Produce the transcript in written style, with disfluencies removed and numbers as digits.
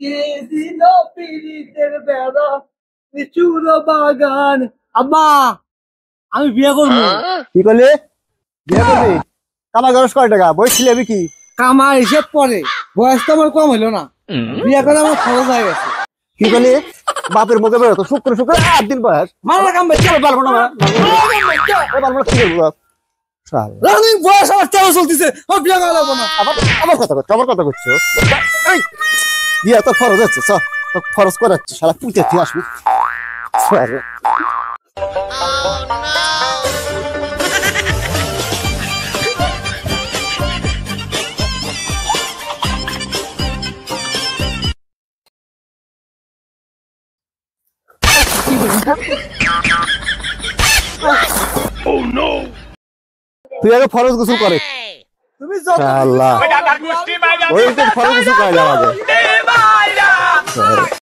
কে দিল পিরিতের বেড়া নিচুর বাগান। আব্বা আমি বিয়ে করবো। কি করলি? বিয়ে করবি? কামা খরচ কয় টাকা? বই ছিলাবি কি? কামা হিসেব পরে, বয়স তো আমার কম হইলো না, বিয়ে করে আমার খরচ হয়ে গেছে। কি করলি? বাপের মুখে বেরো তো শুক্র শুক্র 8 দিন বয়স। মারা কাম পারবো না কি করবো? রানিং বয়স আমার তেরো চলতেছে, আমার বিয়ে করা লাগবো না। আবার কথা করছো। বিয়ে তো খরচ হচ্ছে, তো খরচ করাচ্ছে সারা পুঁতে তুই আসবি। তুই আগে ফরজ গোসল করে। তুমি আল্লাহ ওই তো ফরজ গোসল করাইলাম আগে।